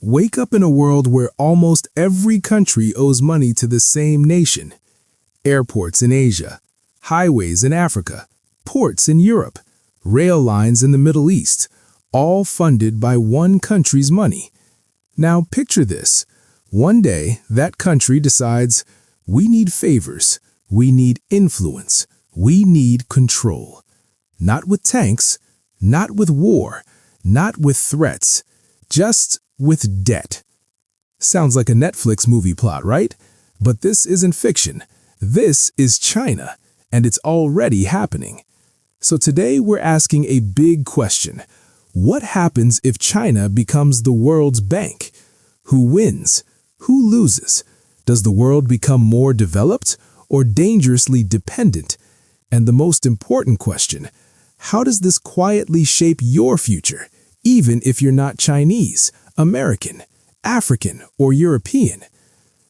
Wake up in a world where almost every country owes money to the same nation. Airports in Asia, highways in Africa, ports in Europe, rail lines in the Middle East, all funded by one country's money. Now picture this. One day, that country decides, we need favors, we need influence, we need control. Not with tanks, not with war, not with threats, just with debt. Sounds like a Netflix movie plot, right? But this isn't fiction. This is China, and it's already happening. So today we're asking a big question. What happens if China becomes the world's bank? Who wins? Who loses? Does the world become more developed or dangerously dependent? And the most important question, how does this quietly shape your future, even if you're not Chinese, American, African, or European?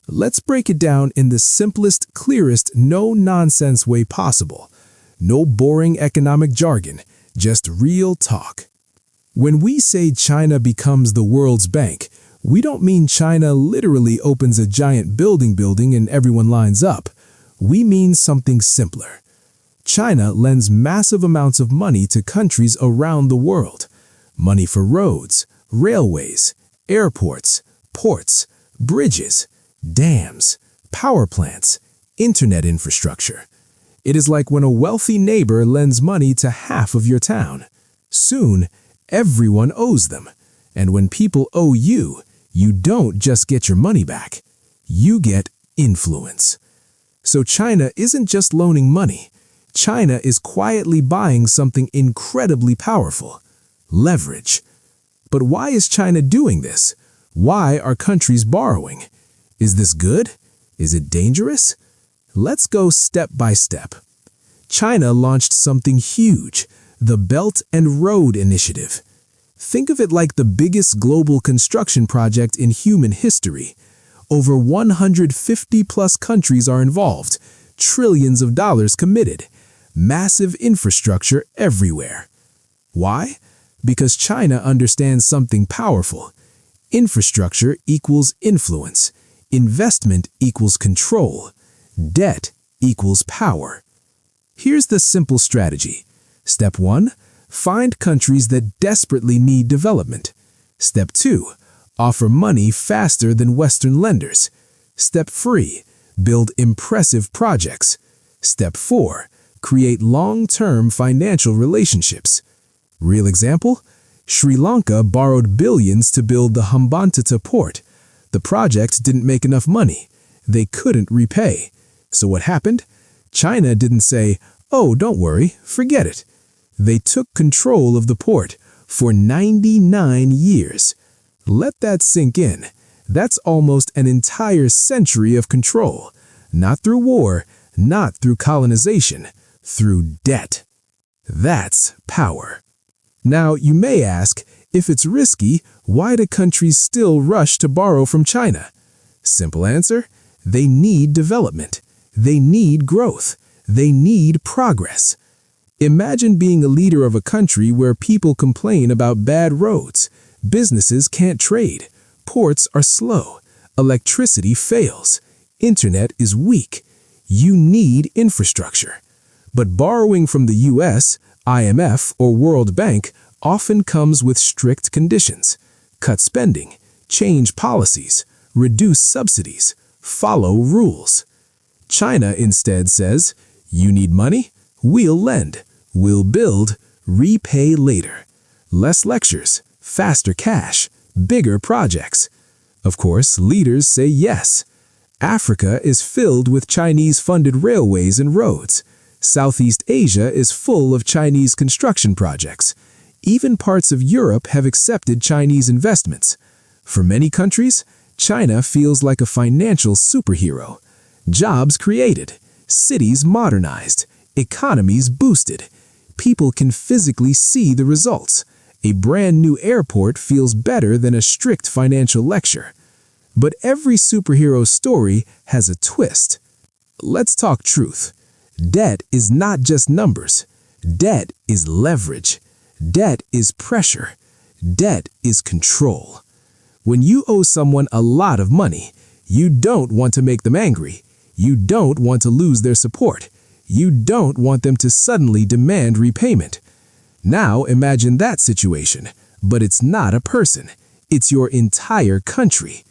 Let's break it down in the simplest, clearest, no-nonsense way possible. No boring economic jargon, just real talk. When we say China becomes the world's bank, we don't mean China literally opens a giant building and everyone lines up. We mean something simpler. China lends massive amounts of money to countries around the world. Money for roads, railways, airports, ports, bridges, dams, power plants, internet infrastructure. It is like when a wealthy neighbor lends money to half of your town. Soon, everyone owes them. And when people owe you, you don't just get your money back. You get influence. So China isn't just loaning money. China is quietly buying something incredibly powerful: leverage. But why is China doing this? Why are countries borrowing? Is this good? Is it dangerous? Let's go step by step. China launched something huge, the Belt and Road Initiative. Think of it like the biggest global construction project in human history. Over 150+ countries are involved, trillions of dollars committed, massive infrastructure everywhere. Why? Because China understands something powerful. Infrastructure equals influence. Investment equals control. Debt equals power. Here's the simple strategy. Step 1. Find countries that desperately need development. Step 2. Offer money faster than Western lenders. Step 3. Build impressive projects. Step 4. Create long-term financial relationships. Real example? Sri Lanka borrowed billions to build the Hambantota port. The project didn't make enough money. They couldn't repay. So what happened? China didn't say, "Oh, don't worry, forget it." They took control of the port for 99 years. Let that sink in. That's almost an entire century of control. Not through war, not through colonization, through debt. That's power. Now, you may ask, if it's risky, why do countries still rush to borrow from China? Simple answer, they need development. They need growth. They need progress. Imagine being a leader of a country where people complain about bad roads, businesses can't trade, ports are slow, electricity fails, internet is weak. You need infrastructure. But borrowing from the US, IMF, or World Bank often comes with strict conditions. Cut spending, change policies, reduce subsidies, follow rules. China instead says, you need money? We'll lend. We'll build. Repay later. Less lectures, faster cash, bigger projects. Of course, leaders say yes. Africa is filled with Chinese-funded railways and roads. Southeast Asia is full of Chinese construction projects. Even parts of Europe have accepted Chinese investments. For many countries, China feels like a financial superhero. Jobs created, cities modernized, economies boosted. People can physically see the results. A brand new airport feels better than a strict financial lecture. But every superhero story has a twist. Let's talk truth. Debt is not just numbers. Debt is leverage. Debt is pressure. Debt is control. When you owe someone a lot of money, you don't want to make them angry. You don't want to lose their support. You don't want them to suddenly demand repayment. Now imagine that situation, but it's not a person. It's your entire country.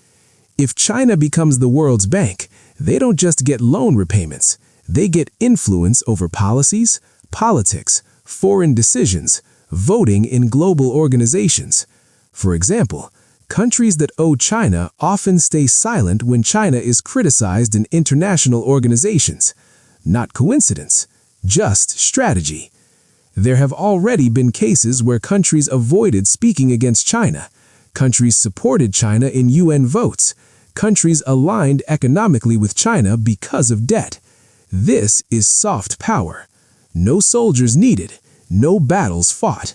If China becomes the world's bank, they don't just get loan repayments. They get influence over policies, politics, foreign decisions, voting in global organizations. For example, countries that owe China often stay silent when China is criticized in international organizations. Not coincidence, just strategy. There have already been cases where countries avoided speaking against China. Countries supported China in UN votes. Countries aligned economically with China because of debt. This is soft power. No soldiers needed, no battles fought,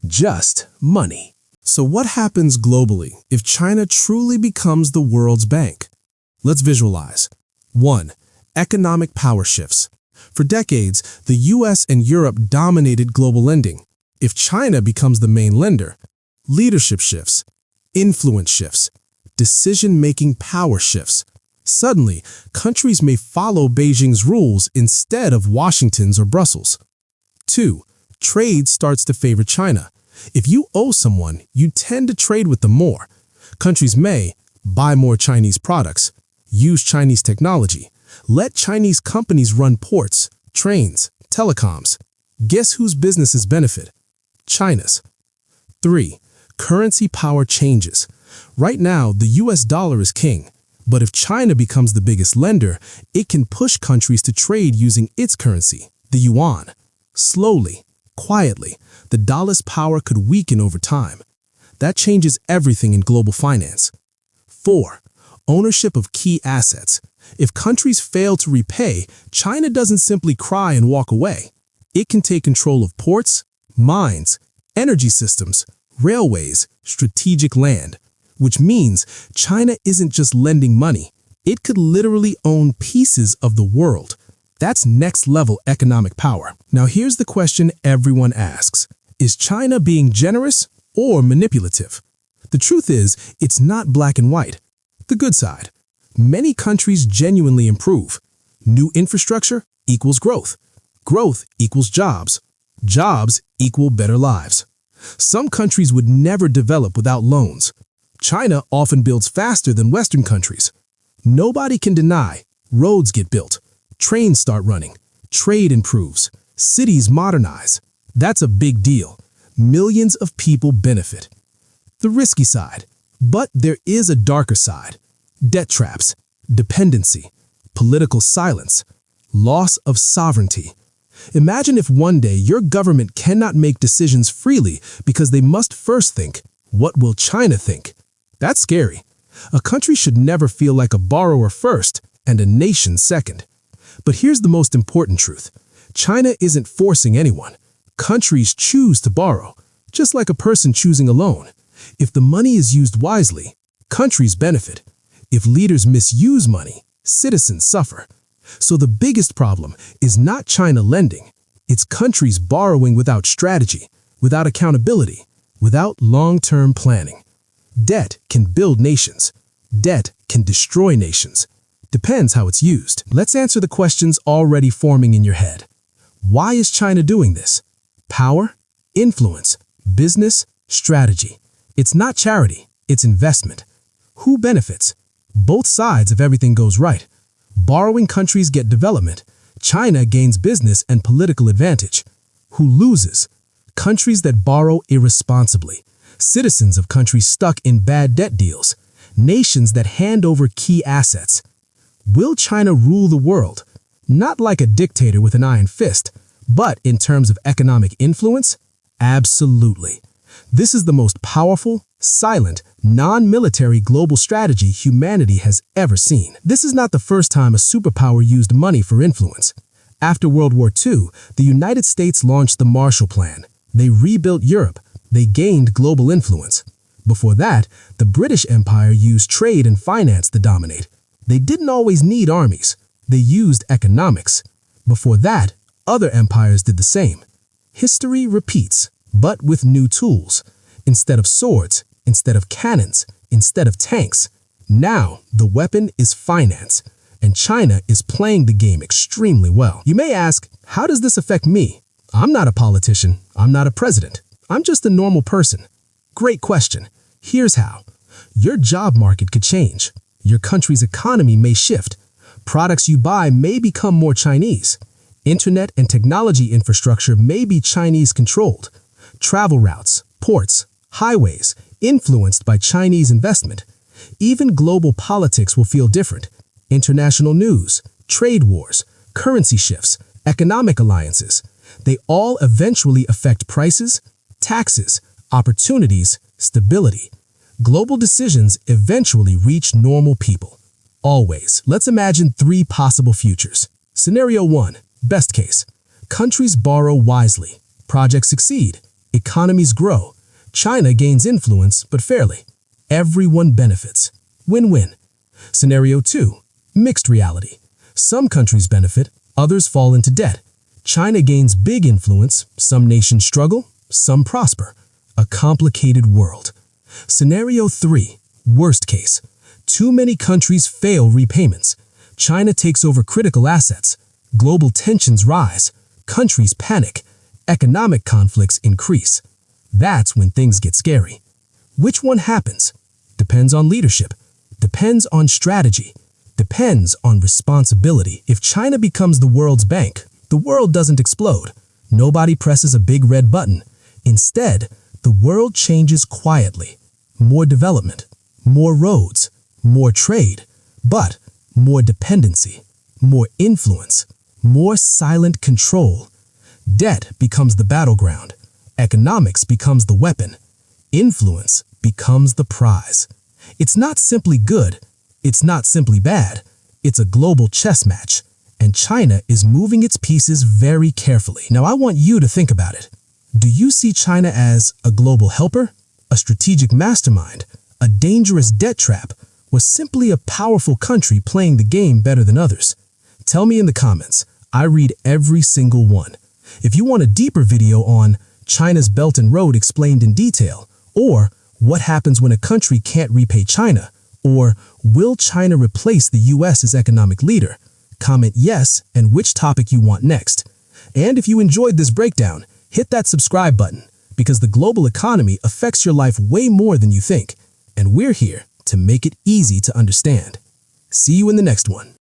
just money. So what happens globally if China truly becomes the world's bank? Let's visualize. 1. Economic power shifts. For decades, the US and Europe dominated global lending. If China becomes the main lender, leadership shifts, influence shifts, decision-making power shifts. Suddenly, countries may follow Beijing's rules instead of Washington's or Brussels. 2. Trade starts to favor China. If you owe someone, you tend to trade with them more. Countries may buy more Chinese products, use Chinese technology, let Chinese companies run ports, trains, telecoms. Guess whose businesses benefit? China's. 3. Currency power changes. Right now, the US dollar is king. But if China becomes the biggest lender, it can push countries to trade using its currency, the yuan. Slowly, quietly, the dollar's power could weaken over time. That changes everything in global finance. 4. Ownership of key assets. If countries fail to repay, China doesn't simply cry and walk away. It can take control of ports, mines, energy systems, railways, strategic land. Which means China isn't just lending money. It could literally own pieces of the world. That's next-level economic power. Now here's the question everyone asks. Is China being generous or manipulative? The truth is, it's not black and white. The good side. Many countries genuinely improve. New infrastructure equals growth. Growth equals jobs. Jobs equal better lives. Some countries would never develop without loans. China often builds faster than Western countries. Nobody can deny roads get built, trains start running, trade improves, cities modernize. That's a big deal. Millions of people benefit. The risky side. But there is a darker side. Debt traps, dependency, political silence, loss of sovereignty. Imagine if one day your government cannot make decisions freely because they must first think, what will China think? That's scary. A country should never feel like a borrower first and a nation second. But here's the most important truth. China isn't forcing anyone. Countries choose to borrow, just like a person choosing a loan. If the money is used wisely, countries benefit. If leaders misuse money, citizens suffer. So the biggest problem is not China lending. It's countries borrowing without strategy, without accountability, without long-term planning. Debt can build nations. Debt can destroy nations. Depends how it's used. Let's answer the questions already forming in your head. Why is China doing this? Power, influence, business, strategy. It's not charity, it's investment. Who benefits? Both sides if everything goes right. Borrowing countries get development. China gains business and political advantage. Who loses? Countries that borrow irresponsibly. Citizens of countries stuck in bad debt deals. Nations that hand over key assets. Will China rule the world? Not like a dictator with an iron fist, but in terms of economic influence? Absolutely. This is the most powerful, silent, non-military global strategy humanity has ever seen. This is not the first time a superpower used money for influence. After World War II, the United States launched the Marshall Plan. They rebuilt Europe. They gained global influence. Before that, the British Empire used trade and finance to dominate. They didn't always need armies. They used economics. Before that, other empires did the same. History repeats, but with new tools. Instead of swords, instead of cannons, instead of tanks. Now, the weapon is finance, and China is playing the game extremely well. You may ask, how does this affect me? I'm not a politician. I'm not a president. I'm just a normal person. Great question. Here's how. Your job market could change. Your country's economy may shift. Products you buy may become more Chinese. Internet and technology infrastructure may be Chinese-controlled. Travel routes, ports, highways, influenced by Chinese investment. Even global politics will feel different. International news, trade wars, currency shifts, economic alliances. They all eventually affect prices, taxes, opportunities, stability. Global decisions eventually reach normal people. Always, let's imagine 3 possible futures. Scenario 1, best case. Countries borrow wisely. Projects succeed. Economies grow. China gains influence, but fairly. Everyone benefits. Win-win. Scenario 2, mixed reality. Some countries benefit, others fall into debt. China gains big influence, some nations struggle, some prosper. A complicated world. Scenario 3, worst case. Too many countries fail repayments. China takes over critical assets. Global tensions rise. Countries panic. Economic conflicts increase. That's when things get scary. Which one happens? Depends on leadership. Depends on strategy. Depends on responsibility. If China becomes the world's bank, the world doesn't explode. Nobody presses a big red button. Instead, the world changes quietly. More development, more roads, more trade, but more dependency, more influence, more silent control. Debt becomes the battleground. Economics becomes the weapon. Influence becomes the prize. It's not simply good. It's not simply bad. It's a global chess match, and China is moving its pieces very carefully. Now, I want you to think about it. Do you see China as a global helper, a strategic mastermind, a dangerous debt trap, or simply a powerful country playing the game better than others? Tell me in the comments. I read every single one. If you want a deeper video on China's Belt and Road explained in detail, or what happens when a country can't repay China, or will China replace the US as economic leader, comment yes and which topic you want next. And if you enjoyed this breakdown, hit that subscribe button, because the global economy affects your life way more than you think, and we're here to make it easy to understand. See you in the next one.